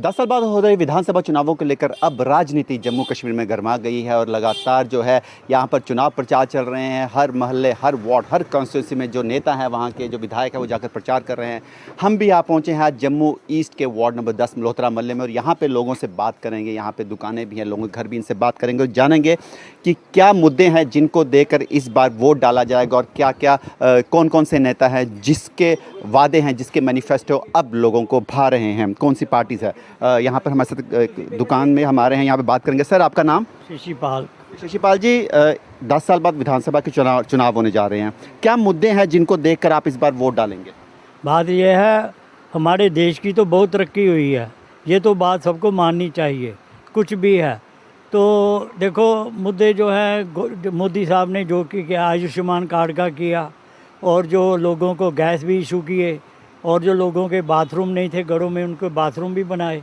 10 साल बाद हो रहे विधानसभा चुनावों को लेकर अब राजनीति जम्मू कश्मीर में गर्मा गई है और लगातार जो है यहाँ पर चुनाव प्रचार चल रहे हैं। हर महल्ले, हर वार्ड, हर कॉन्स्टिट्यूंसी में जो नेता हैं, वहाँ के जो विधायक हैं, वो जाकर प्रचार कर रहे हैं। हम भी यहाँ पहुँचे हैं आज जम्मू ईस्ट के वार्ड नंबर 10 मल्होत्रा महल्ले में और यहाँ पर लोगों से बात करेंगे। यहाँ पर दुकानें भी हैं, लोगों के घर भी, इनसे बात करेंगे और जानेंगे कि क्या मुद्दे हैं जिनको देकर इस बार वोट डाला जाएगा और क्या क्या कौन कौन से नेता हैं जिसके वादे हैं, जिसके मैनिफेस्टो अब लोगों को भा रहे हैं, कौन सी पार्टीज़ है। यहाँ पर हमारे साथ दुकान में हमारे हैं, यहाँ पे बात करेंगे। सर, आपका नाम? शशिपाल जी, 10 साल बाद विधानसभा के चुनाव होने जा रहे हैं। क्या मुद्दे हैं जिनको देखकर आप इस बार वोट डालेंगे? बात यह है, हमारे देश की तो बहुत तरक्की हुई है, ये तो बात सबको माननी चाहिए। कुछ भी है तो देखो, मुद्दे जो है मोदी साहब ने जो किया, आयुष्मान कार्ड का किया, और जो लोगों को गैस भी इशू किए, और जो लोगों के बाथरूम नहीं थे घरों में, उनको बाथरूम भी बनाए।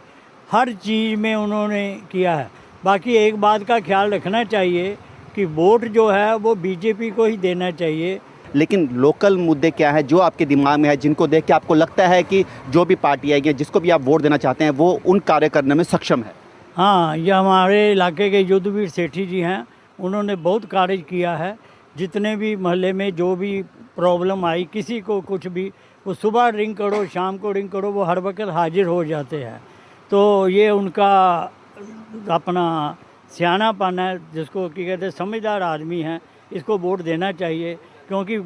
हर चीज़ में उन्होंने किया है। बाकी एक बात का ख्याल रखना चाहिए कि वोट जो है वो बीजेपी को ही देना चाहिए। लेकिन लोकल मुद्दे क्या है जो आपके दिमाग में है, जिनको देख के आपको लगता है कि जो भी पार्टी आएगी, जिसको भी आप वोट देना चाहते हैं, वो उन कार्य करने में सक्षम है? हाँ, ये हमारे इलाके के युद्धवीर सेठी जी हैं, उन्होंने बहुत कार्य किया है। जितने भी महल्ले में जो भी प्रॉब्लम आई, किसी को कुछ भी, वो सुबह रिंग करो, शाम को रिंग करो, वो हर वक्त हाजिर हो जाते हैं। तो ये उनका अपना सियानापन है, जिसको कि कहते हैं समझदार आदमी हैं, इसको वोट देना चाहिए। क्योंकि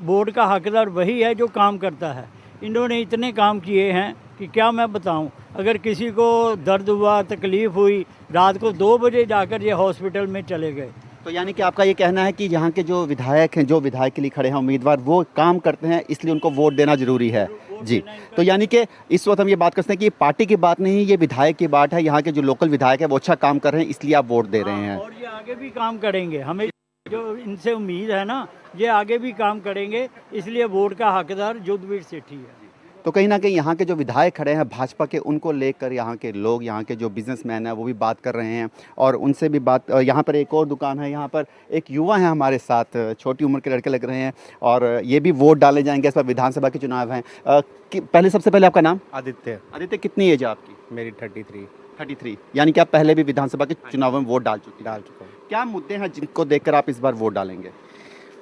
वोट का हकदार वही है जो काम करता है। इन्होंने इतने काम किए हैं कि क्या मैं बताऊं। अगर किसी को दर्द हुआ, तकलीफ़ हुई, रात को 2 बजे जाकर ये हॉस्पिटल में चले गए। तो यानी कि आपका ये कहना है कि यहाँ के जो विधायक हैं, जो विधायक के लिए खड़े हैं उम्मीदवार, वो काम करते हैं, इसलिए उनको वोट देना ज़रूरी है जी। तो यानी कि इस वक्त हम ये बात करते हैं कि ये पार्टी की बात नहीं, ये विधायक की बात है। यहाँ के जो लोकल विधायक है वो अच्छा काम कर रहे हैं, इसलिए आप वोट दे रहे हैं। और ये आगे भी काम करेंगे, हमें जो इनसे उम्मीद है ना, ये आगे भी काम करेंगे, इसलिए वोट का हकदार युद्धवीर सेठी है। तो कहीं ना कहीं यहाँ के जो विधायक खड़े हैं भाजपा के, उनको लेकर यहाँ के लोग, यहाँ के जो बिजनेसमैन हैं, वो भी बात कर रहे हैं और उनसे भी बात। यहाँ पर एक और दुकान है, यहाँ पर एक युवा है हमारे साथ, छोटी उम्र के लड़के लग रहे हैं और ये भी वोट डाले जाएंगे। इस पर विधानसभा के चुनाव हैं। पहले सबसे पहले आपका नाम? आदित्य। आदित्य, कितनी एज है आपकी? मेरी 33। यानी कि आप पहले भी विधानसभा के चुनाव में वोट डाल चुका हूँ। क्या मुद्दे हैं जिनको देखकर आप इस बार वोट डालेंगे?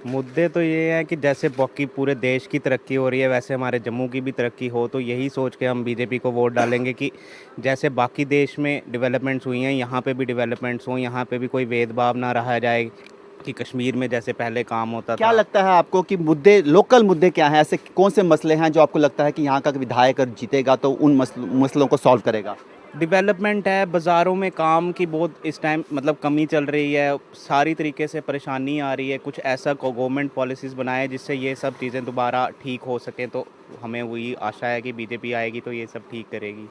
मुद्दे तो ये हैं कि जैसे बाकी पूरे देश की तरक्की हो रही है, वैसे हमारे जम्मू की भी तरक्की हो। तो यही सोच के हम बीजेपी को वोट डालेंगे कि जैसे बाकी देश में डेवलपमेंट्स हुई हैं, यहाँ पे भी डेवलपमेंट्स हों, यहाँ पे भी कोई भेदभाव ना रहा जाए कि कश्मीर में जैसे पहले काम होता था। क्या लगता है आपको कि मुद्दे, लोकल मुद्दे क्या हैं? ऐसे कौन से मसले हैं जो आपको लगता है कि यहाँ का विधायक अगर जीतेगा तो उन मसलों को सॉल्व करेगा? डेवलपमेंट है, बाज़ारों में काम की बहुत इस टाइम मतलब कमी चल रही है, सारी तरीके से परेशानी आ रही है। कुछ ऐसा गवर्नमेंट पॉलिसीज़ बनाए जिससे ये सब चीज़ें दोबारा ठीक हो सकें। तो हमें वही आशा है कि बीजेपी आएगी तो ये सब ठीक करेगी।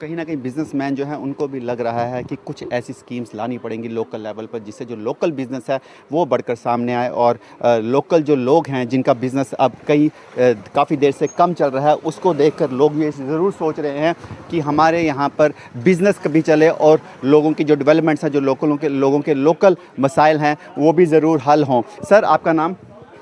कहीं ना कहीं बिजनेसमैन जो है उनको भी लग रहा है कि कुछ ऐसी स्कीम्स लानी पड़ेंगी लोकल लेवल पर, जिससे जो लोकल बिज़नेस है वो बढ़कर सामने आए और लोकल जो लोग हैं जिनका बिज़नेस अब काफ़ी देर से कम चल रहा है, उसको देखकर लोग ये ज़रूर सोच रहे हैं कि हमारे यहाँ पर बिज़नेस कभी चले और लोगों की जो डेवलपमेंट्स हैं, जो लोगों के लोकल मसाइल हैं, वो भी ज़रूर हल हों। सर, आपका नाम?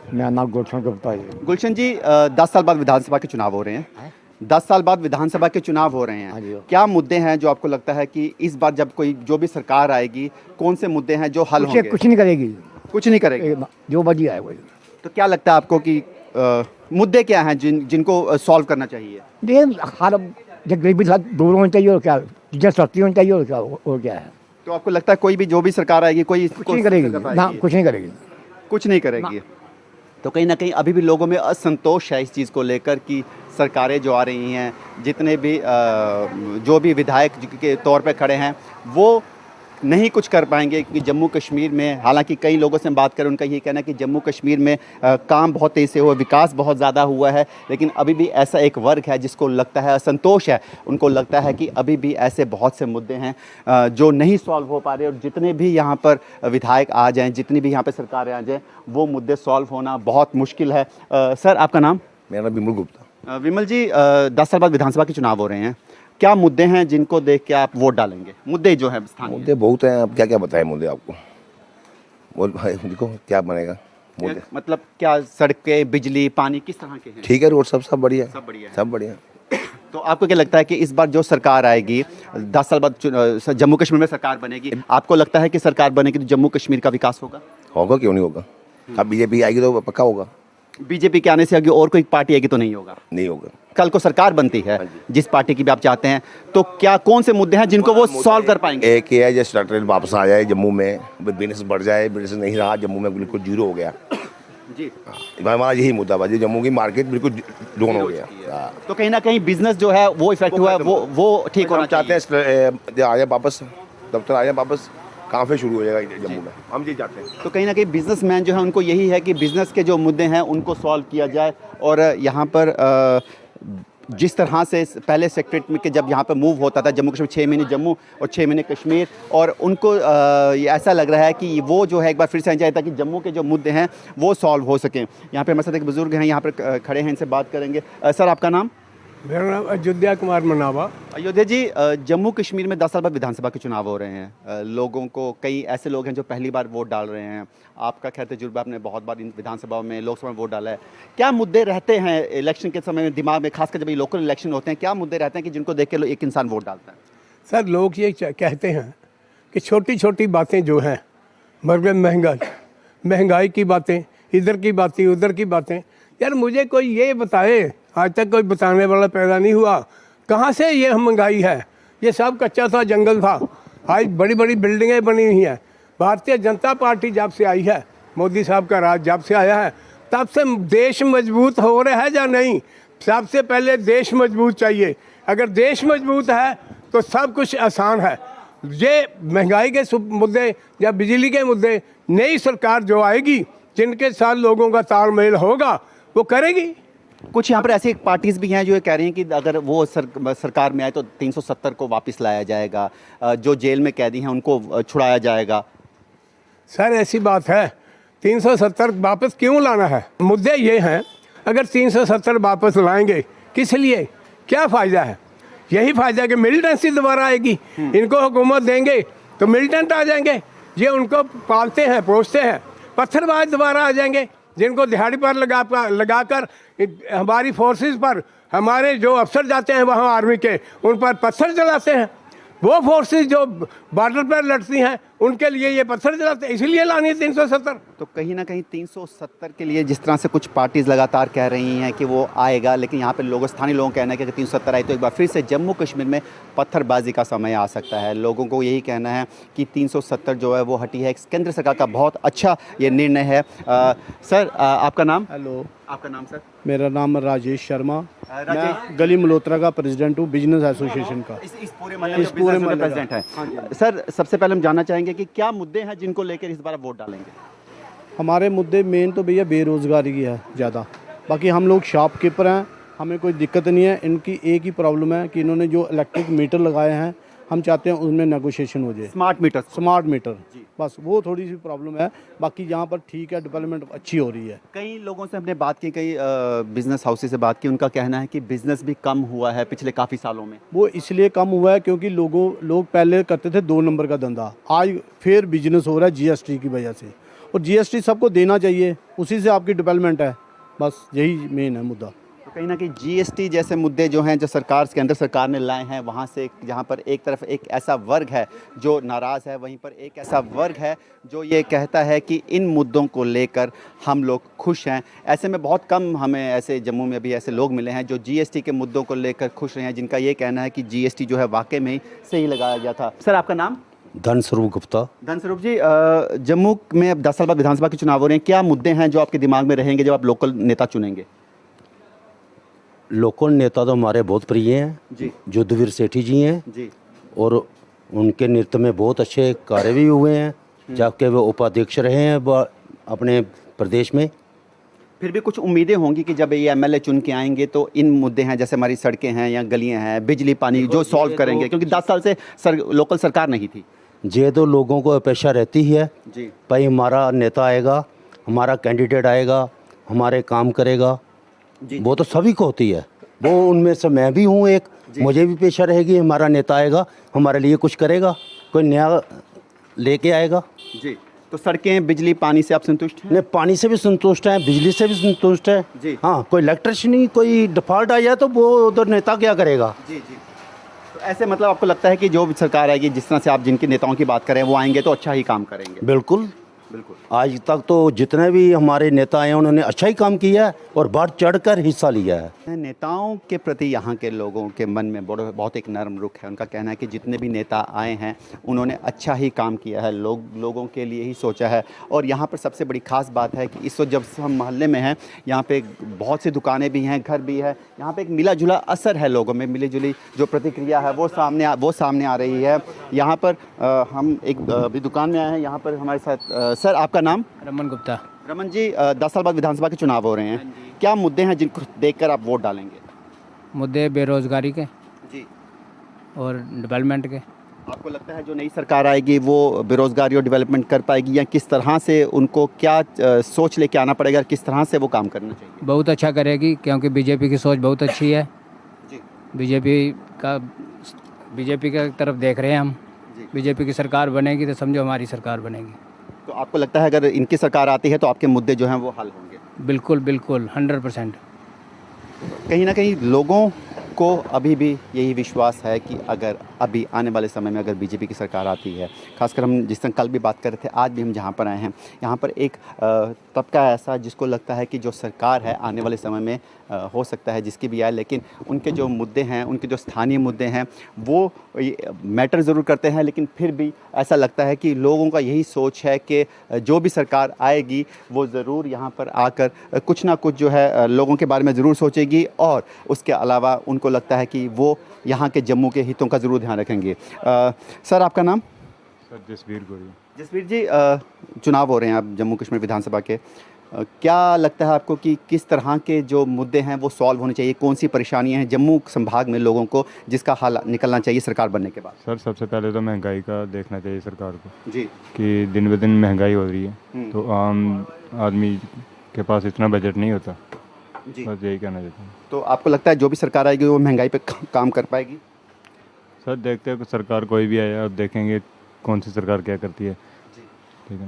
मेरा नाम गुलशन गुप्ता है। गुलशन जी, 10 साल बाद विधानसभा के चुनाव हो रहे हैं। 10 साल बाद विधानसभा के चुनाव हो रहे हैं। क्या मुद्दे हैं जो आपको लगता है कि इस बार जब जो भी सरकार आएगी, कौन से मुद्दे हैं जो हल होंगे? कुछ नहीं करेगी। कुछ नहीं करेगी, जो मर्जी आए वही। तो क्या लगता है आपको कि मुद्दे क्या हैं जिनको सॉल्व करना चाहिए? हर जब गरीबी दूर होनी चाहिए और क्या, जब सस्ती होनी चाहिए और क्या है। तो आपको लगता है कोई भी जो भी सरकार आएगी कोई कुछ नहीं करेगी ना, कुछ नहीं करेगी। तो कहीं ना कहीं अभी भी लोगों में असंतोष है इस चीज़ को लेकर कि सरकारें जो आ रही हैं, जितने भी जो भी विधायक के तौर पे खड़े हैं, वो नहीं कुछ कर पाएंगे। क्योंकि जम्मू कश्मीर में, हालांकि कई लोगों से बात करें, उनका ये कहना है कि जम्मू कश्मीर में काम बहुत तेज़ी से हुआ, विकास बहुत ज़्यादा हुआ है, लेकिन अभी भी ऐसा एक वर्ग है जिसको लगता है असंतोष है। उनको लगता है कि अभी भी ऐसे बहुत से मुद्दे हैं जो नहीं सॉल्व हो पा रहे और जितने भी यहाँ पर विधायक आ जाएँ, जितनी भी यहाँ पर सरकारें आ जाएँ, वो मुद्दे सॉल्व होना बहुत मुश्किल है। सर, आपका नाम? मेरा नाम विमल गुप्ता। विमल जी, 10 साल बाद विधानसभा के चुनाव हो रहे हैं। क्या मुद्दे हैं जिनको देख के आप वोट डालेंगे? मुद्दे जो हैं स्थानीय। मुद्दे बहुत हैं, अब क्या क्या बताएं मुद्दे आपको। देखो क्या बनेगा मुद्दे, मतलब क्या सड़कें, बिजली, पानी किस तरह के हैं? ठीक है, रोड सब बढ़िया है, सब बढ़िया है। सब बढ़िया। तो आपको क्या लगता है कि इस बार जो सरकार आएगी 10 साल बाद जम्मू कश्मीर में सरकार बनेगी, आपको लगता है कि सरकार बनेगी तो जम्मू कश्मीर का विकास होगा? होगा, क्यों नहीं होगा। अब बीजेपी आएगी तो पक्का होगा। बीजेपी के आने से आगे और कोई पार्टी आएगी तो नहीं होगा? नहीं होगा। कल को सरकार बनती है जिस पार्टी की भी आप चाहते हैं, तो क्या कौन से मुद्दे हैं जिनको वो सॉल्व कर पाएंगे? एक ये है जैसे स्टार्ट वापस आ जाए जम्मू में, बिजनेस बढ़ जाए, बिजनेस नहीं रहा जम्मू में, बिल्कुल जीरो हो गया जी। हमारा यही मुद्दा बाजी, जम्मू की मार्केट बिल्कुल डाउन हो गया। तो कहीं ना कहीं बिजनेस जो है वो इफेक्ट हुआ है, वो ठीक होना चाहते हैं आ जाए वापस, दफ्तर आ जाए वापस, काम फिर शुरू हो जाएगा जम्मू में, हम ये चाहते हैं। तो कहीं ना कहीं बिजनेसमैन जो है उनको यही है कि बिजनेस के जो मुद्दे हैं उनको सॉल्व किया जाए। और यहाँ पर जिस तरह से पहले सेक्रेटरी में के जब यहाँ पर मूव होता था जम्मू कश्मीर, 6 महीने जम्मू और 6 महीने कश्मीर, और उनको ये ऐसा लग रहा है कि वो जो है एक बार फिर से आ जाए ताकि जम्मू के जो मुद्दे हैं वो सॉल्व हो सकें। यहाँ पे हमारे साथ एक बुज़ुर्ग हैं, यहाँ पर खड़े हैं, इनसे बात करेंगे। सर आपका नाम? मेरा नाम अयोध्या कुमार मनावा। अयोध्या जी, जम्मू कश्मीर में 10 साल बाद विधानसभा के चुनाव हो रहे हैं। लोगों को, कई ऐसे लोग हैं जो पहली बार वोट डाल रहे हैं। आपका खैर तजुर्बा, आपने बहुत बार इन विधानसभाओं में, लोकसभा में वोट डाला है। क्या मुद्दे रहते हैं इलेक्शन के समय में दिमाग में, खासकर जब ये लोकल इलेक्शन होते हैं, क्या मुद्दे रहते हैं कि जिनको देख के एक इंसान वोट डालता है? सर लोग ये कहते हैं कि छोटी छोटी बातें जो हैं, मगर महंगाई की बातें, इधर की बातें, उधर की बातें, यार मुझे कोई ये बताए, आज तक कोई बताने वाला पैदा नहीं हुआ। कहाँ से ये महंगाई है? ये सब कच्चा था, जंगल था, आज बड़ी बड़ी बिल्डिंगें बनी हुई हैं। भारतीय जनता पार्टी जब से आई है, मोदी साहब का राज जब से आया है, तब से देश मजबूत हो रहा है या नहीं? सबसे पहले देश मजबूत चाहिए। अगर देश मजबूत है तो सब कुछ आसान है। ये महंगाई के मुद्दे या बिजली के मुद्दे नई सरकार जो आएगी, जिनके साथ लोगों का तालमेल होगा, वो करेगी। कुछ यहाँ पर ऐसी पार्टीज़ भी हैं जो ये कह रही हैं कि अगर वो सरकार में आए तो 370 को वापस लाया जाएगा, जो जेल में कैदी हैं उनको छुड़ाया जाएगा। सर ऐसी बात है, 370 वापस क्यों लाना है? मुद्दे ये हैं, अगर 370 वापस लाएंगे किस लिए, क्या फ़ायदा है? यही फ़ायदा है कि मिलिटेंसी दोबारा आएगी। इनको हुकूमत देंगे तो मिलिटेंट आ जाएंगे, ये उनको पालते हैं, पोसते हैं। पत्थरबाज दोबारा आ जाएंगे, जिनको दिहाड़ी पर लगाकर हमारी फोर्सेस पर, हमारे जो अफसर जाते हैं वहाँ आर्मी के, उन पर पत्थर चलाते हैं। वो फोर्सेस जो बॉर्डर पर लड़ती हैं उनके लिए ये पत्थर चलाते हैं, इसीलिए लानी है 370। तो कहीं ना कहीं 370 के लिए जिस तरह से कुछ पार्टीज़ लगातार कह रही हैं कि वो आएगा, लेकिन यहाँ पे लोगों, स्थानीय लोगों का कहना है कि अगर 370 आए तो एक बार फिर से जम्मू कश्मीर में पत्थरबाजी का समय आ सकता है। लोगों को यही कहना है कि 370 जो है वो हटी है। केंद्र सरकार का बहुत अच्छा ये निर्णय है। सर आपका नाम? हेलो, आपका नाम सर? मेरा नाम राजेश शर्मा। मैं गली मल्होत्रा का प्रेसिडेंट हूँ, बिजनेस एसोसिएशन का। इस पूरे महल्ले प्रेसिडेंट है। सर सबसे पहले हम जानना चाहेंगे कि क्या मुद्दे हैं जिनको लेकर इस बार वोट डालेंगे? हमारे मुद्दे मेन तो भैया बेरोज़गारी की है ज़्यादा। बाकी हम लोग शॉपकीपर हैं, हमें कोई दिक्कत नहीं है। इनकी एक ही प्रॉब्लम है कि इन्होंने जो इलेक्ट्रिक मीटर लगाए हैं, हम चाहते हैं उनमें नेगोशिएशन हो जाए। स्मार्ट मीटर बस वो थोड़ी सी प्रॉब्लम है। बाकी यहाँ पर ठीक है, डेवलपमेंट अच्छी हो रही है। कई लोगों से हमने बात की, कई बिजनेस हाउसेस से बात की, उनका कहना है कि बिजनेस भी कम हुआ है पिछले काफ़ी सालों में। वो इसलिए कम हुआ है क्योंकि लोग पहले करते थे 2 नंबर का धंधा, आज फिर बिजनेस हो रहा है जीएसटी की वजह से। और जीएसटी सबको देना चाहिए, उसी से आपकी डेवलपमेंट है। बस यही मेन है मुद्दा। तो कहीं ना कहीं जीएसटी जैसे मुद्दे जो हैं, जो केंद्र सरकार ने लाए हैं, वहाँ से जहाँ पर एक तरफ एक ऐसा वर्ग है जो नाराज़ है, वहीं पर एक ऐसा वर्ग है जो ये कहता है कि इन मुद्दों को लेकर हम लोग खुश हैं। ऐसे में बहुत कम हमें ऐसे जम्मू में भी ऐसे लोग मिले हैं जो जीएसटी के मुद्दों को लेकर खुश रहे हैं, जिनका ये कहना है कि जीएसटी जो है वाकई में ही सही लगाया गया था। सर आपका नाम? धनस्वरूप गुप्ता। धनस्वरूप जी, जम्मू में अब 10 साल बाद विधानसभा के चुनाव हो रहे हैं, क्या मुद्दे हैं जो आपके दिमाग में रहेंगे जब आप लोकल नेता चुनेंगे? लोकल नेता तो हमारे बहुत प्रिय हैं जी। युद्धवीर सेठी जी हैं जी। और उनके नेतृत्व में बहुत अच्छे कार्य भी हुए हैं, जबकि वे उपाध्यक्ष रहे हैं अपने प्रदेश में। फिर भी कुछ उम्मीदें होंगी कि जब ये एमएलए चुन के आएंगे तो इन मुद्दे हैं, जैसे हमारी सड़कें हैं या गलियां हैं, बिजली पानी, जो सॉल्व करेंगे, क्योंकि 10 साल से लोकल सरकार नहीं थी। ये तो लोगों को अपेक्षा रहती ही है जी। भाई हमारा नेता आएगा, हमारा कैंडिडेट आएगा, हमारे काम करेगा। वो तो सभी को होती है, वो उनमें से मैं भी हूँ एक। मुझे भी पेशा रहेगी, हमारा नेता आएगा, हमारे लिए कुछ करेगा, कोई नया लेके आएगा। जी। तो सड़कें, बिजली, पानी से आप संतुष्ट हैं? नहीं, पानी से भी संतुष्ट हैं, बिजली से भी संतुष्ट है जी। हाँ, कोई इलेक्ट्रिसिटी कोई डिफॉल्ट आ जाए तो वो उधर नेता क्या करेगा। जी जी। तो ऐसे मतलब आपको लगता है कि जो भी सरकार आएगी, जिस तरह से आप जिनके नेताओं की बात करें, वो आएंगे तो अच्छा ही काम करेंगे? बिल्कुल बिल्कुल। आज तक तो जितने भी हमारे नेता हैं उन्होंने अच्छा ही काम किया है और बढ़ चढ़कर हिस्सा लिया है। नेताओं के प्रति यहाँ के लोगों के मन में बहुत एक नरम रुख है। उनका कहना है कि जितने भी नेता आए हैं उन्होंने अच्छा ही काम किया है, लोगों के लिए ही सोचा है। और यहाँ पर सबसे बड़ी ख़ास बात है कि इस वक्त जब हम मोहल्ले में हैं, यहाँ पे बहुत सी दुकानें भी हैं, घर भी है, यहाँ पे एक मिला जुला असर है, लोगों में मिली जुली जो प्रतिक्रिया है वो सामने आ रही है। यहाँ पर हम एक अभी दुकान में आए हैं, यहाँ पर हमारे साथ सर, आपका नाम? रमन गुप्ता। रमन जी, 10 साल बाद विधानसभा के चुनाव हो रहे हैं, क्या मुद्दे हैं जिनको देखकर आप वोट डालेंगे? मुद्दे बेरोज़गारी के जी और डेवलपमेंट के। आपको लगता है जो नई सरकार आएगी वो बेरोज़गारी और डेवलपमेंट कर पाएगी, या किस तरह से उनको क्या सोच लेके आना पड़ेगा, किस तरह से वो काम करना चाहिए? बहुत अच्छा करेगी, क्योंकि बीजेपी की सोच बहुत अच्छी है जी। बीजेपी की तरफ देख रहे हैं हम। बीजेपी की सरकार बनेगी तो समझो हमारी सरकार बनेगी। तो आपको लगता है अगर इनकी सरकार आती है तो आपके मुद्दे जो हैं वो हल होंगे? बिल्कुल बिल्कुल 100%। कहीं ना कहीं लोगों को अभी भी यही विश्वास है कि अगर अभी आने वाले समय में अगर बीजेपी की सरकार आती है, खासकर हम जिस तरह कल भी बात कर रहे थे, आज भी हम जहाँ पर आए हैं, यहाँ पर एक तबका ऐसा जिसको लगता है कि जो सरकार है आने वाले समय में हो सकता है जिसकी भी आए, लेकिन उनके जो मुद्दे हैं, उनके जो स्थानीय मुद्दे हैं वो मैटर ज़रूर करते हैं, लेकिन फिर भी ऐसा लगता है कि लोगों का यही सोच है कि जो भी सरकार आएगी वो ज़रूर यहाँ पर आकर कुछ ना कुछ जो है लोगों के बारे में ज़रूर सोचेगी, और उसके अलावा उनको लगता है कि वो यहाँ के जम्मू के हितों का ज़रूर ध्यान रखेंगे। सर, आपका नाम? सर, जसवीर गोरी। जसवीर जी, चुनाव हो रहे हैं आप जम्मू कश्मीर विधानसभा के, क्या लगता है आपको कि किस तरह के जो मुद्दे हैं वो सॉल्व होने चाहिए? कौन सी परेशानियां हैं जम्मू संभाग में लोगों को जिसका हल निकलना चाहिए सरकार बनने के बाद? सर, सबसे पहले तो महंगाई का देखना चाहिए सरकार को जी, कि दिन ब दिन महंगाई हो रही है, तो आम आदमी के पास इतना बजट नहीं होता जी। बस यही कहना चाहता हूँ। तो आपको लगता है जो भी सरकार आएगी वो महंगाई पे काम कर पाएगी? सर, देखते हैं सरकार कोई भी आए, अब देखेंगे कौन सी सरकार क्या करती है। ठीक है,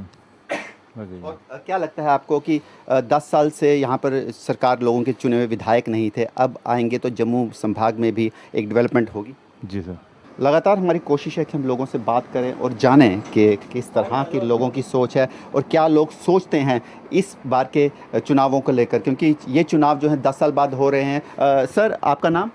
बस यही। और क्या लगता है आपको कि 10 साल से यहाँ पर सरकार लोगों के चुने हुए विधायक नहीं थे, अब आएंगे तो जम्मू संभाग में भी एक डेवलपमेंट होगी? जी सर। लगातार हमारी कोशिश है कि हम लोगों से बात करें और जानें कि किस तरह की लोगों की सोच है और क्या लोग सोचते हैं इस बार के चुनावों को लेकर, क्योंकि ये चुनाव जो है 10 साल बाद हो रहे हैं। सर, आपका नाम?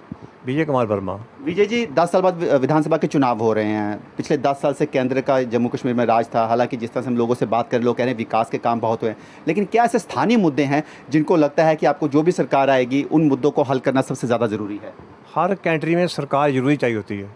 विजय कुमार वर्मा। विजय जी, 10 साल बाद विधानसभा के चुनाव हो रहे हैं। पिछले 10 साल से केंद्र का जम्मू कश्मीर में राज था, हालांकि जिस तरह से हम लोगों से बात करें लोग कह रहे हैं विकास के काम बहुत हुए हैं, लेकिन क्या ऐसे स्थानीय मुद्दे हैं जिनको लगता है कि आपको जो भी सरकार आएगी उन मुद्दों को हल करना सबसे ज़्यादा ज़रूरी है? हर कंट्री में सरकार जरूरी चाहिए होती है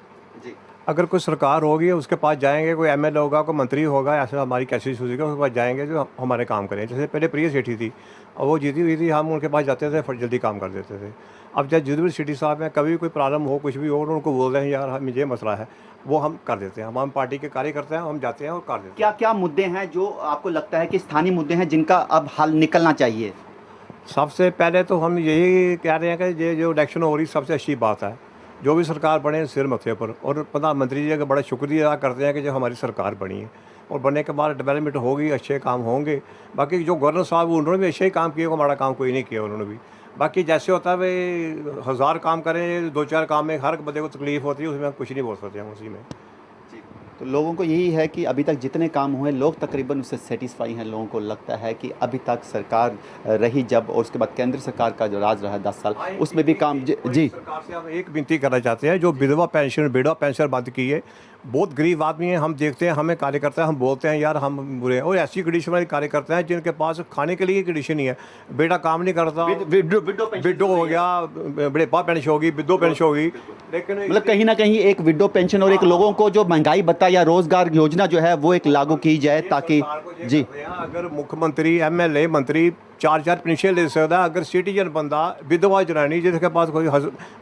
जी। अगर कोई सरकार होगी उसके पास जाएंगे, कोई एमएलए होगा, कोई मंत्री होगा, ऐसा हमारी कैसी सोचेगी, उसके पास जाएंगे जो हमारे काम करें। जैसे पहले प्रिया सेठी थी और वो जीती हुई थी, हम उनके पास जाते थे, फट जल्दी काम कर देते थे। अब जब जुदीपुर सिटी साहब में कभी कोई प्रॉब्लम हो, कुछ भी हो, उनको बोल रहे हैं यार हम ये मसला है, वो हम कर देते हैं। हम पार्टी के कार्यकर्ता हैं, हम जाते हैं और कर देते हैं। क्या क्या मुद्दे हैं जो आपको लगता है कि स्थानीय मुद्दे हैं जिनका अब हल निकलना चाहिए? सबसे पहले तो हम यही कह रहे हैं कि ये जो इलेक्शन हो रही सबसे अच्छी बात है, जो भी सरकार बने सिर मथे पर, और प्रधानमंत्री जी का बड़ा शुक्रिया अदा करते हैं कि जो हमारी सरकार बनी है, और बनने के बाद डेवलपमेंट होगी, अच्छे काम होंगे। बाकी जो गवर्नर साहब उन्होंने भी अच्छे ही काम किए, हमारा काम कोई नहीं किया उन्होंने भी। बाकी जैसे होता है भाई 1000 काम करें, 2-4 काम में हर बंदे को तकलीफ होती है, उसमें हम कुछ नहीं बोल सकते हम उसी में। तो लोगों को यही है कि अभी तक जितने काम हुए लोग तकरीबन उससे सेटिस्फाई हैं। लोगों को लगता है कि अभी तक सरकार रही जब, और उसके बाद केंद्र सरकार का जो राज रहा 10 साल, उसमें भी काम जी। सरकार से हम एक विनती करना चाहते हैं, जो विधवा पेंशन बंद की है, बहुत गरीब आदमी हैं, हम देखते हैं, हमें कार्यकर्ता हैं, हम बोलते हैं यार हम बुरे हैं, और ऐसी कंडीशन वाले कार्यकर्ता हैं जिनके पास खाने के लिए कंडीशन नहीं है, बेटा काम नहीं करता, विडो हो गया, बुढ़ेपा पेंशन होगी, विधो पेंशन होगी। लेकिन मतलब कहीं ना कहीं एक विडो पेंशन और एक लोगों को जो महंगाई भत्ता या रोजगार योजना जो है वो एक लागू की जाए, ताकि जी। अगर मुख्यमंत्री, एमएलए, मंत्री 4-4 पेंशन ले सकता है, अगर सिटीजन बंदा, विधवा जनानी जिसके पास कोई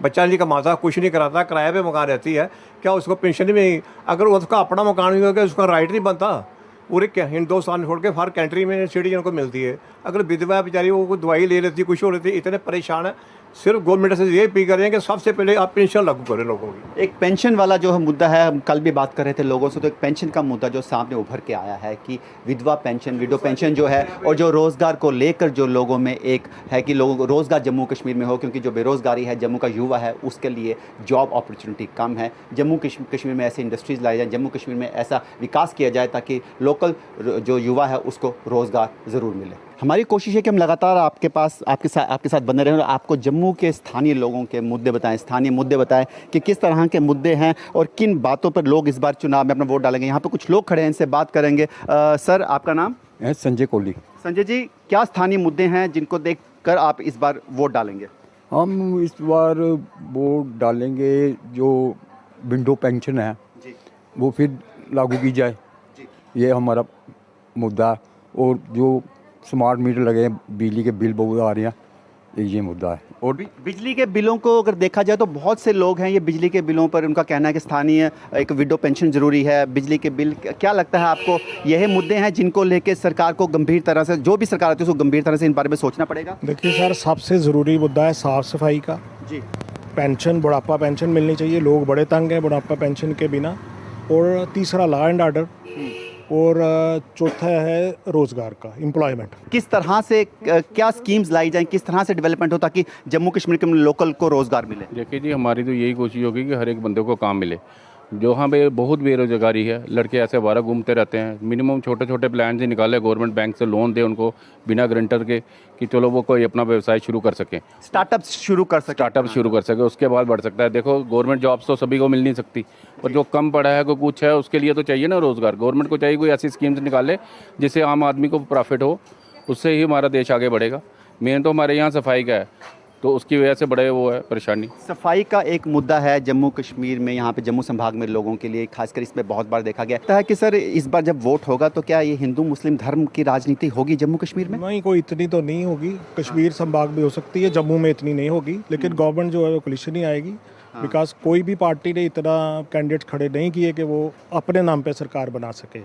बच्चा नहीं कमाता, कुछ नहीं कराता, किराए पे मकान रहती है, क्या उसको पेंशन में, अगर उसका अपना मकान भी होगा उसका राइट नहीं बनता? पूरे हिंदुस्तान छोड़ के हर कंट्री में सिटीजन को मिलती है। अगर विधवा बेचारी वो कोई दवाई ले लेती, कुछ हो लेती, इतने परेशान है। सिर्फ गवर्नमेंट से ये अपील कर रहे हैं कि सबसे पहले आप पेंशन लागू करें लोगों की। एक पेंशन वाला जो मुद्दा है, हम कल भी बात कर रहे थे लोगों से, तो एक पेंशन का मुद्दा जो सामने उभर के आया है कि विधवा पेंशन, विडो पेंशन जो है, और जो रोज़गार को लेकर जो लोगों में एक है कि लोग रोज़गार जम्मू कश्मीर में हो, क्योंकि जो बेरोज़गारी है जम्मू का युवा है उसके लिए जॉब अपॉर्चुनिटी कम है। जम्मू कश्मीर में ऐसे इंडस्ट्रीज़ लाई जाए, जम्मू कश्मीर में ऐसा विकास किया जाए ताकि लोकल जो युवा है उसको रोज़गार ज़रूर मिले। हमारी कोशिश है कि हम लगातार आपके साथ बने रहें और आपको जम्मू के स्थानीय लोगों के मुद्दे बताएं कि किस तरह के मुद्दे हैं और किन बातों पर लोग इस बार चुनाव में अपना वोट डालेंगे। यहाँ पर कुछ लोग खड़े हैं, इनसे बात करेंगे। सर, आपका नाम? संजय कोहली। संजय जी, क्या स्थानीय मुद्दे हैं जिनको देखकर आप इस बार वोट डालेंगे? हम इस बार वोट डालेंगे जो विंडो पेंशन है वो फिर लागू की जाए, ये हमारा मुद्दा है। और जो स्मार्ट मीटर लगे हैं, बिजली के बिल बहुत आ रहे हैं, ये मुद्दा है। और भी बिजली के बिलों को अगर देखा जाए तो बहुत से लोग हैं ये बिजली के बिलों पर उनका कहना है कि स्थानीय एक विडो पेंशन ज़रूरी है, बिजली के बिल। क्या लगता है आपको, यही मुद्दे हैं जिनको लेके सरकार को गंभीर तरह से, जो भी सरकार आती है उसको गंभीर तरह से इन बारे में सोचना पड़ेगा? देखिए सर, सबसे ज़रूरी मुद्दा है साफ़ सफाई का जी। पेंशन, बुढ़ापा पेंशन मिलनी चाहिए, लोग बड़े तंग हैं बुढ़ापा पेंशन के बिना। और तीसरा लॉ एंड ऑर्डर, और चौथा है रोज़गार का, एम्प्लॉयमेंट। किस तरह से क्या स्कीम्स लाई जाएं, किस तरह से डेवलपमेंट हो ताकि जम्मू कश्मीर के लोकल को रोज़गार मिले? देखिए जी, हमारी तो यही कोशिश होगी कि हर एक बंदे को काम मिले। जो यहाँ पे बहुत बेरोजगारी है, लड़के ऐसे बारह घूमते रहते हैं। मिनिमम छोटे छोटे प्लान से निकाले, गवर्नमेंट बैंक से लोन दे उनको बिना गारंटर के, कि चलो वो कोई अपना व्यवसाय शुरू कर सके, स्टार्टअप शुरू कर सके, उसके बाद बढ़ सकता है। देखो, गवर्नमेंट जॉब्स तो सभी को मिल नहीं सकती, और जो कम पढ़ा है, कोई कुछ है, उसके लिए तो चाहिए ना रोज़गार। गवर्नमेंट को चाहिए कोई ऐसी स्कीम्स निकाले जिससे आम आदमी को प्रॉफिट हो, उससे ही हमारा देश आगे बढ़ेगा। मेन तो हमारे यहाँ सफाई का है, तो उसकी वजह से बड़े वो है परेशानी। सफाई का एक मुद्दा है जम्मू कश्मीर में, यहाँ पे जम्मू संभाग में लोगों के लिए, खासकर इसमें बहुत बार देखा गया है कि सर इस बार जब वोट होगा तो क्या ये हिंदू मुस्लिम धर्म की राजनीति होगी जम्मू कश्मीर में? नहीं, कोई इतनी तो नहीं होगी। कश्मीर संभाग में हो सकती है, जम्मू में इतनी नहीं होगी। लेकिन गवर्नमेंट जो है वो कोलिशन ही आएगी, बिकॉज कोई भी पार्टी ने इतना कैंडिडेट खड़े नहीं किए कि वो अपने नाम पर सरकार बना सके।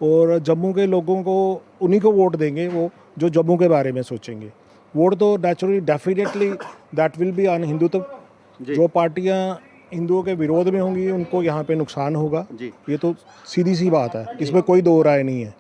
और जम्मू के लोगों को उन्हीं को वोट देंगे वो जो जम्मू के बारे में सोचेंगे। वोट तो naturally definitely that will be on Hindutva. जो पार्टियां हिंदुओं के विरोध में होंगी उनको यहाँ पे नुकसान होगा, ये तो सीधी सी बात है, इसमें कोई दो राय नहीं है।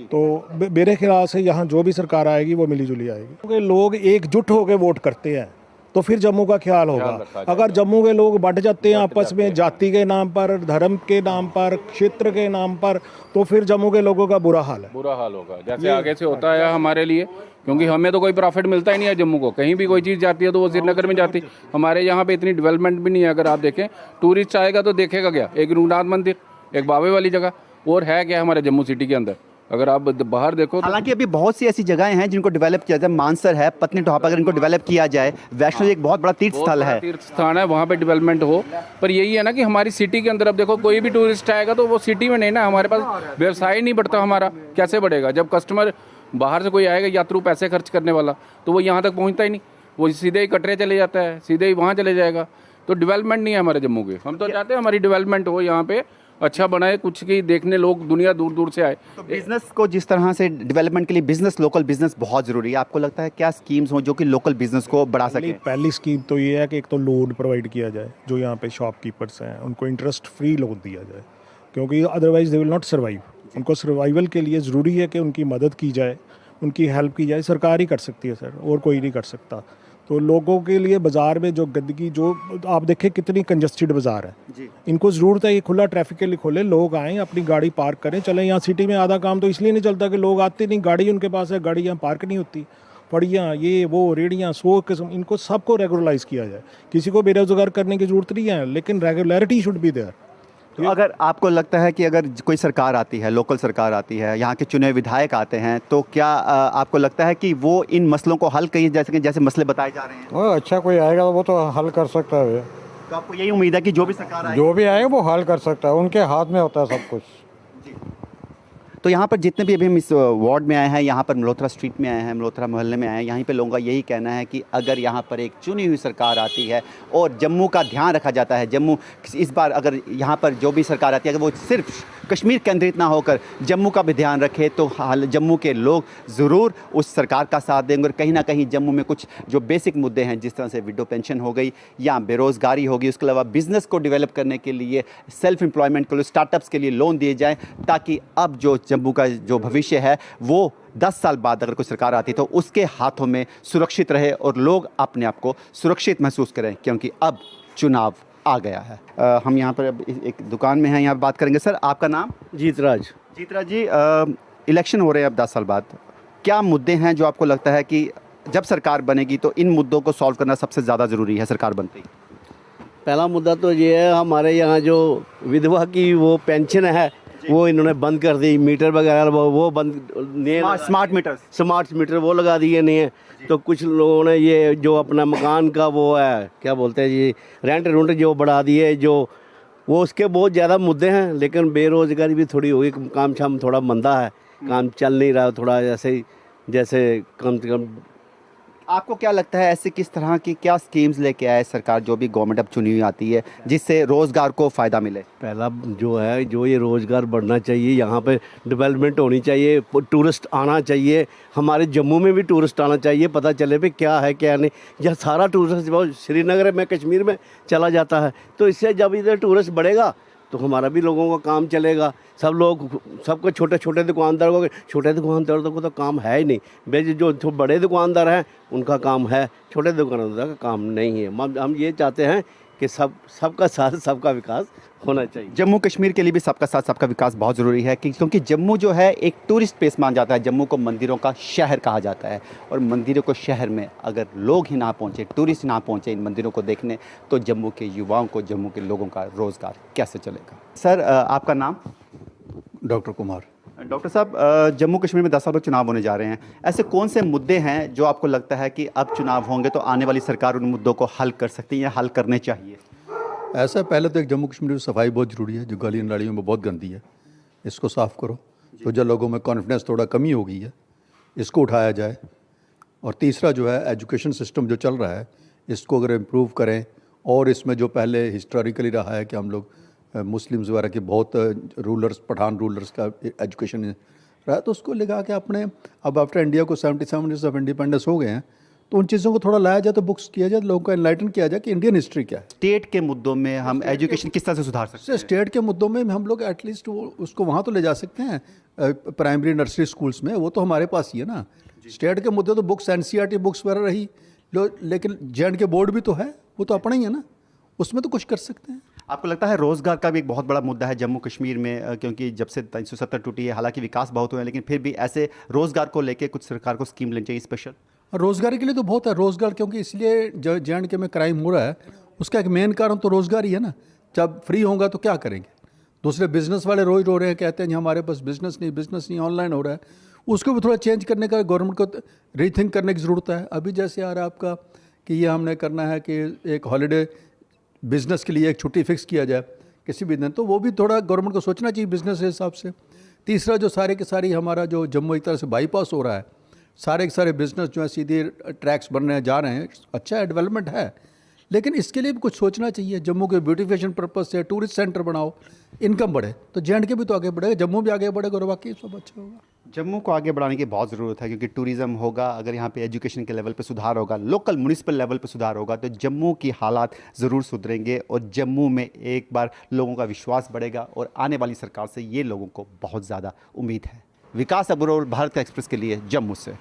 तो मेरे ख्याल से यहाँ जो भी सरकार आएगी वो मिली जुली आएगी, क्योंकि लोग एकजुट होकर वोट करते हैं तो फिर जम्मू का ख्याल होगा। अगर जम्मू के लोग बढ़ जाते हैं आपस में जाति के नाम पर, धर्म के नाम पर, क्षेत्र के नाम पर, तो फिर जम्मू के लोगों का बुरा हाल होगा। जैसे आगे से होता है हमारे लिए, क्योंकि हमें तो कोई प्रॉफिट मिलता ही नहीं है जम्मू को। कहीं भी कोई चीज़ जाती है तो वो श्रीनगर में जाती है। हमारे यहाँ पे इतनी डेवलपमेंट भी नहीं है। अगर आप देखें, टूरिस्ट आएगा तो देखेगा क्या? एक रघुनाथ मंदिर, एक बाबे वाली जगह, और है क्या हमारे जम्मू सिटी के अंदर? अगर आप बाहर देखो, हालांकि अभी बहुत सी ऐसी जगहें हैं जिनको डेवलप किया जाए। मानसर है, पत्नी टॉप, अगर इनको डेवलप किया जाए, वैष्णो एक बहुत बड़ा तीर्थ स्थल है, तीर्थ स्थान है, वहाँ पे डेवलपमेंट हो। पर यही है ना कि हमारी सिटी के अंदर अब देखो, कोई भी टूरिस्ट आएगा तो वो सिटी में नहीं ना, हमारे पास व्यवसाय नहीं बढ़ता। हमारा कैसे बढ़ेगा जब कस्टमर बाहर से कोई आएगा, यात्रु पैसे खर्च करने वाला, तो वो यहाँ तक पहुँचता ही नहीं, वो सीधे ही कटरे चले जाता है, सीधे ही वहाँ चले जाएगा। तो डेवलपमेंट नहीं है हमारे जम्मू के। हम तो चाहते हैं हमारी डेवलपमेंट हो, यहाँ पे अच्छा बनाए, कुछ की देखने लोग दुनिया दूर दूर से आए। तो बिजनेस को जिस तरह से डेवलपमेंट के लिए बिजनेस, लोकल बिजनेस बहुत ज़रूरी है। आपको लगता है क्या स्कीम्स हो जो कि लोकल बिजनेस को बढ़ा सके? पहली स्कीम तो ये है कि एक तो लोन प्रोवाइड किया जाए, जो यहाँ पे शॉपकीपर्स हैं उनको इंटरेस्ट फ्री लोन दिया जाए, क्योंकि otherwise they will not survive. उनको सर्वाइवल के लिए ज़रूरी है कि उनकी मदद की जाए, उनकी हेल्प की जाए। सरकार ही कर सकती है सर, और कोई नहीं कर सकता। तो लोगों के लिए बाज़ार में जो गंदगी, जो आप देखें कितनी कंजस्टेड बाज़ार है, इनको ज़रूरत है ये खुला ट्रैफिक के लिए खोले, लोग आएँ, अपनी गाड़ी पार्क करें, चलें। यहाँ सिटी में आधा काम तो इसलिए नहीं चलता कि लोग आते नहीं, गाड़ी उनके पास है, गाड़ी यहाँ पार्क नहीं होती। पड़ियाँ, ये वो रेड़ियाँ, 100 किस्म, इनको सबको रेगुलराइज़ किया जाए। किसी को बेरोज़गार करने की ज़रूरत नहीं है, लेकिन रेगुलरिटी शुड बी देयर। तो अगर आपको लगता है कि अगर कोई सरकार आती है, लोकल सरकार आती है, यहाँ के चुने विधायक आते हैं, तो क्या आपको लगता है कि वो इन मसलों को हल करिए, जैसे मसले बताए जा रहे हैं? वो अच्छा कोई आएगा वो तो हल कर सकता है। तो आपको यही उम्मीद है कि जो भी सरकार आए, जो भी आएगा वो हल कर सकता है, उनके हाथ में होता है सब कुछ। तो यहाँ पर जितने भी अभी हम इस वार्ड में आए हैं, यहाँ पर मल्होत्रा स्ट्रीट में आए हैं, मल्होत्रा मोहल्ले में आए हैं, यहाँ पे लोगों का यही कहना है कि अगर यहाँ पर एक चुनी हुई सरकार आती है और जम्मू का ध्यान रखा जाता है, जम्मू इस बार अगर यहाँ पर जो भी सरकार आती है अगर वो सिर्फ कश्मीर केंद्रित ना होकर जम्मू का भी ध्यान रखे तो जम्मू के लोग ज़रूर उस सरकार का साथ देंगे। और कहीं ना कहीं जम्मू में कुछ जो बेसिक मुद्दे हैं, जिस तरह से विडो पेंशन हो गई या बेरोज़गारी होगी, उसके अलावा बिज़नेस को डेवलप करने के लिए, सेल्फ एम्प्लॉयमेंट के लिए, स्टार्टअप्स के लिए लोन दिए जाएँ, ताकि अब जो जम्मू का जो भविष्य है वो 10 साल बाद अगर कोई सरकार आती तो उसके हाथों में सुरक्षित रहे और लोग अपने आप को सुरक्षित महसूस करें, क्योंकि अब चुनाव आ गया है। हम यहाँ पर अब एक दुकान में हैं, यहाँ बात करेंगे। सर, आपका नाम? जीतराज जी, इलेक्शन हो रहे हैं अब 10 साल बाद, क्या मुद्दे हैं जो आपको लगता है कि जब सरकार बनेगी तो इन मुद्दों को सॉल्व करना सबसे ज़्यादा ज़रूरी है सरकार बनते ही? पहला मुद्दा तो ये है, हमारे यहाँ जो विधवा की वो पेंशन है वो इन्होंने बंद कर दी, मीटर वगैरह वो बंद, स्मार्ट मीटर वो लगा दिए नहीं है। तो कुछ लोगों ने ये जो अपना मकान का वो है क्या बोलते हैं जी, रेंट जो बढ़ा दिए, जो वो उसके बहुत ज़्यादा मुद्दे हैं। लेकिन बेरोज़गारी भी थोड़ी होगी, काम शाम थोड़ा मंदा है, काम चल नहीं रहा थोड़ा, जैसे कम से कम। आपको क्या लगता है ऐसे किस तरह की क्या स्कीम्स लेके आए सरकार, जो भी गवर्नमेंट अब चुनी हुई आती है, जिससे रोज़गार को फ़ायदा मिले? पहला जो है, जो ये रोज़गार बढ़ना चाहिए, यहाँ पे डेवलपमेंट होनी चाहिए, टूरिस्ट आना चाहिए, हमारे जम्मू में भी टूरिस्ट आना चाहिए, पता चले भी क्या है क्या नहीं। यह सारा टूरिस्ट श्रीनगर में, कश्मीर में चला जाता है, तो इससे जब इधर टूरिस्ट बढ़ेगा तो हमारा भी लोगों का काम चलेगा। सबको छोटे दुकानदारों को तो काम है ही नहीं। जो बड़े दुकानदार हैं उनका काम है, छोटे दुकानदार का काम नहीं है। हम ये चाहते हैं कि सबका साथ सबका विकास होना चाहिए। जम्मू कश्मीर के लिए भी सबका साथ सबका विकास बहुत ज़रूरी है, क्योंकि जम्मू जो है एक टूरिस्ट प्लेस मान जाता है। जम्मू को मंदिरों का शहर कहा जाता है, और मंदिरों को शहर में अगर लोग ही ना पहुँचे, टूरिस्ट ना पहुँचे इन मंदिरों को देखने, तो जम्मू के युवाओं को, जम्मू के लोगों का रोज़गार कैसे चलेगा? सर, आपका नाम? डॉक्टर कुमार। डॉक्टर साहब, जम्मू कश्मीर में 10 साल बाद चुनाव होने जा रहे हैं, ऐसे कौन से मुद्दे हैं जो आपको लगता है कि अब चुनाव होंगे तो आने वाली सरकार उन मुद्दों को हल कर सकती है या हल करने चाहिए? ऐसा पहले तो एक जम्मू कश्मीर में सफाई बहुत ज़रूरी है, जो गली नालियों में बहुत गंदी है, इसको साफ़ करो। तो जो लोगों में कॉन्फिडेंस थोड़ा कमी हो गई है, इसको उठाया जाए। और तीसरा जो है, एजुकेशन सिस्टम जो चल रहा है, इसको अगर इम्प्रूव करें, और इसमें जो पहले हिस्टोरिकली रहा है कि हम लोग मुस्लिम्स वगैरह के बहुत रूलर्स, पठान रूलर्स का एजुकेशन रहा है, तो उसको लगा के अपने अब आफ्टर इंडिया को 77 ईयर्स ऑफ इंडिपेंडेंस हो गए हैं, तो उन चीज़ों को थोड़ा लाया जाए, तो बुक्स किया जाए, लोगों को एनलाइटन किया जाए कि इंडियन हिस्ट्री क्या है। स्टेट के मुद्दों में हम एजुकेशन किस तरह से सुधार सकते हैं? स्टेट के मुद्दों में हम लोग एटलीस्ट उसको वहाँ तो ले जा सकते हैं, प्राइमरी नर्सरी स्कूल्स में, वो तो हमारे पास ही है ना। स्टेट के मुद्दे तो बुक्स, NCERT बुक्स वगैरह रही, लेकिन J&K बोर्ड भी तो है, वो तो अपना ही है ना, उसमें तो कुछ कर सकते हैं। आपको लगता है रोज़गार का भी एक बहुत बड़ा मुद्दा है जम्मू कश्मीर में, क्योंकि जब से 370 टूटी है, हालांकि विकास बहुत हुए हैं, लेकिन फिर भी ऐसे रोज़गार को लेके कुछ सरकार को स्कीम लेनी चाहिए स्पेशल? रोज़गार के लिए तो बहुत है रोज़गार, क्योंकि इसलिए J&K में क्राइम हो रहा है, उसका एक मेन कारण तो रोज़गार ही है ना। जब फ्री होगा तो क्या करेंगे? दूसरे बिजनेस वाले रोज़ रो रहे हैं, कहते हैं जी हमारे पास बिजनेस नहीं, ऑनलाइन हो रहा है। उसको भी थोड़ा चेंज करने का गवर्नमेंट को रीथिंक करने की ज़रूरत है। अभी जैसे आ रहा है आपका कि ये हमने करना है कि एक हॉलीडे बिज़नेस के लिए एक छुट्टी फिक्स किया जाए किसी भी दिन, तो वो भी थोड़ा गवर्नमेंट को सोचना चाहिए बिज़नेस के हिसाब से। तीसरा जो सारे के सारी हमारा जो जम्मू एक तरह से बाईपास हो रहा है, सारे के सारे बिज़नेस जो है सीधे ट्रैक्स बनने जा रहे हैं, अच्छा है, डेवलपमेंट है, लेकिन इसके लिए भी कुछ सोचना चाहिए। जम्मू के ब्यूटिफिकेशन पर्पज़ से टूरिस्ट सेंटर बनाओ, इनकम बढ़े, तो J&K भी तो आगे बढ़ेगा, जम्मू भी आगे बढ़ेगा, और बाकी सब अच्छा होगा। जम्मू को आगे बढ़ाने की बहुत ज़रूरत है, क्योंकि टूरिज़्म होगा, अगर यहाँ पे एजुकेशन के लेवल पे सुधार होगा, लोकल म्यूनिसिपल लेवल पे सुधार होगा, तो जम्मू की हालात ज़रूर सुधरेंगे, और जम्मू में एक बार लोगों का विश्वास बढ़ेगा, और आने वाली सरकार से ये लोगों को बहुत ज़्यादा उम्मीद है। विकास अग्रवाल, भारत का एक्सप्रेस के लिए जम्मू से।